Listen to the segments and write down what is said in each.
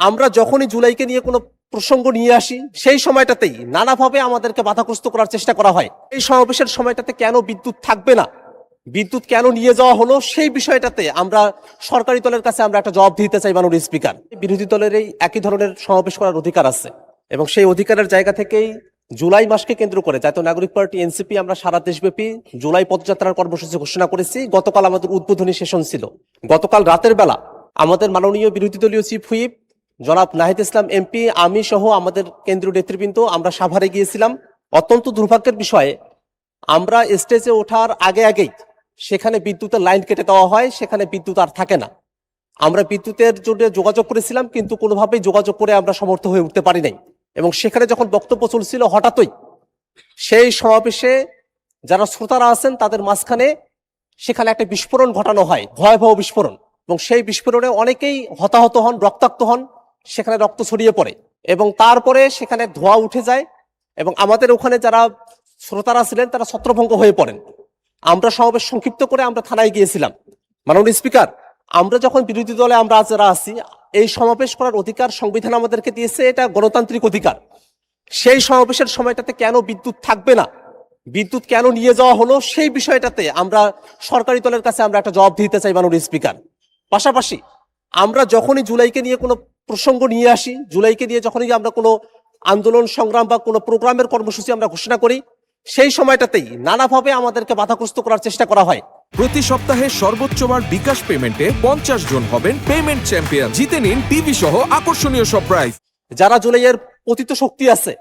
আমরা যখনই জুলাইকে নিয়ে কোনো প্রসঙ্গ নিয়ে আসি সেই সময়টাতেই নানাভাবে আমাদেরকে বাধাগ্রস্ত করার চেষ্টা করা হয়। এই সমাবেশের সময়টাতে কেন বিদ্যুৎ থাকবে না, বিদ্যুৎ কেন নিয়ে যাওয়া হলো, সেই বিষয়টাতে আমরা সরকারি দলের কাছে আমরা একটা জবাব দিতে চাই। মাননীয় স্পিকার, বিরোধী দলের এই একই ধরনের সমাবেশ করার অধিকার আছে এবং সেই অধিকারের জায়গা থেকেই জুলাই মাসকে কেন্দ্র করে জাতীয় নাগরিক পার্টি এনসিপি আমরা সারা দেশব্যাপী জুলাই পদযাত্রার কর্মসূচি ঘোষণা করেছি। গতকাল আমাদের উদ্বোধনী সেশন ছিল। গতকাল রাতের বেলা আমাদের মাননীয় বিরোধী দলীয় চিফ হুইপ জনাব নাহিদ ইসলাম এমপি, আমি সহ আমাদের কেন্দ্রীয় নেতৃবৃন্দ আমরা সাভারে গিয়েছিলাম। অত্যন্ত দুর্ভাগ্যের বিষয়ে আমরা স্টেজে ওঠার আগেই সেখানে বিদ্যুতের লাইন কেটে দেওয়া হয়, সেখানে বিদ্যুৎ আর থাকে না। আমরা বিদ্যুতের জন্য যোগাযোগ করেছিলাম, কিন্তু কোনোভাবেই যোগাযোগ করে আমরা সমর্থ হয়ে উঠতে পারি নাই। এবং সেখানে যখন বক্তব্য চলছিল, হঠাৎই সেই সমাবেশে যারা শ্রোতারা আছেন তাদের মাঝখানে সেখানে একটা বিস্ফোরণ ঘটানো হয়, ভয়াবহ বিস্ফোরণ। এবং সেই বিস্ফোরণে অনেকেই হতাহত হন, রক্তাক্ত হন, সেখানে রক্ত ছড়িয়ে পড়ে এবং তারপরে সেখানে ধোঁয়া উঠে যায় এবং আমাদের ওখানে যারা শ্রোতারা ছিলেন তারা ছত্রভঙ্গ হয়ে পড়েন। আমরা সমাবেশ সংক্ষিপ্ত করে আমরা থানায় গিয়েছিলাম। মাননীয় স্পিকার, আমরা যখন বিরোধী দলে আমরা যারা আছি, এই সমাবেশ করার অধিকার সংবিধান আমাদেরকে দিয়েছে, এটা গণতান্ত্রিক অধিকার। সেই সমাবেশের সময়টাতে কেন বিদ্যুৎ থাকবে না, বিদ্যুৎ কেন নিয়ে যাওয়া হলো, সেই বিষয়টাতে আমরা সরকারি দলের কাছে আমরা একটা জবাব দিতে চাই। মাননীয় স্পিকার, পাশাপাশি আমরা যখনই জুলাইকে নিয়ে কোনো প্রসঙ্গ নিয়ে আসি, জুলাইকে নিয়ে যখনই আমরা কোনো আন্দোলন সংগ্রাম বা কোনো প্রোগ্রামের কর্মসূচি আমরা ঘোষণা করি, সেই সময়টাতেই নানাভাবে আমাদেরকে বাধাগ্রস্ত করার চেষ্টা করা হয়। প্রতি সপ্তাহে সর্বোচ্চ বার বিকাশ পেমেন্টে 50 জন হবেন পেমেন্ট চ্যাম্পিয়ন। জিতে নিন টিভি সহ আকর্ষণীয় সব প্রাইজ। যারা জুলাইয়ের পতিত শক্তি আছে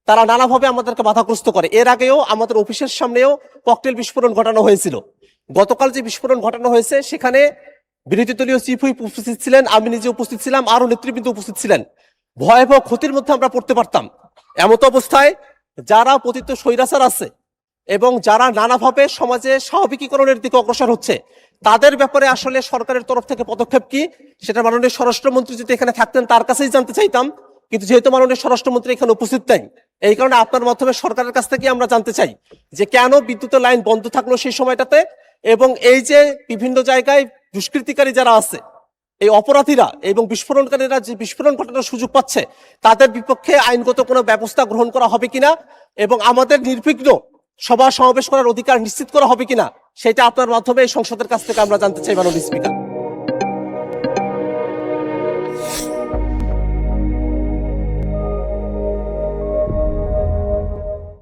তারা নানাভাবে আমাদেরকে বাধাগ্রস্ত করে। এর আগেও আমাদের অফিসের সামনেও ককটেল বিস্ফোরণ ঘটানো হয়েছিল। গতকাল যে বিস্ফোরণ ঘটানো হয়েছে সেখানে বিরোধী দলীয় চিফ হুইপ উপস্থিত ছিলেন, আমি নিজে উপস্থিত ছিলাম, আরো নেতৃবৃন্দ উপস্থিত ছিলেন। ভয়াবহ ক্ষতির মধ্যে আমরা পড়তে পারতাম। এমত অবস্থায় যারা পতিত স্বৈরাচার আছে এবং যারা নানাভাবে সমাজে স্বাভাবিকীকরণের দিকে অগ্রসর হচ্ছে, তাদের ব্যাপারে আসলে সরকারের তরফ থেকে পদক্ষেপ কি, সেটা মাননীয় স্বরাষ্ট্রমন্ত্রী যদি এখানে থাকতেন তার কাছেই জানতে চাইতাম। কিন্তু যেহেতু মাননীয় স্বরাষ্ট্রমন্ত্রী এখানে উপস্থিত নাই, এই কারণে আপনার মাধ্যমে সরকারের কাছ থেকে আমরা জানতে চাই যে কেন বিদ্যুতের লাইন বন্ধ থাকলো সেই সময়টাতে, এবং এই যে বিভিন্ন জায়গায় দুষ্কৃতিকারী যারা আছে, এই অপরাধীরা এবং বিস্ফোরণকারীরা যে বিস্ফোরণ ঘটানোর সুযোগ পাচ্ছে, তাদের বিপক্ষে আইনগত কোনো ব্যবস্থা গ্রহণ করা হবে কিনা এবং আমাদের নির্বিঘ্ন সভা সমাবেশ করার অধিকার নিশ্চিত করা হবে কিনা, সেটা আপনার মাধ্যমে এই সংসদের কাছ থেকে আমরা জানতে চাই। মাননীয় স্পিকার।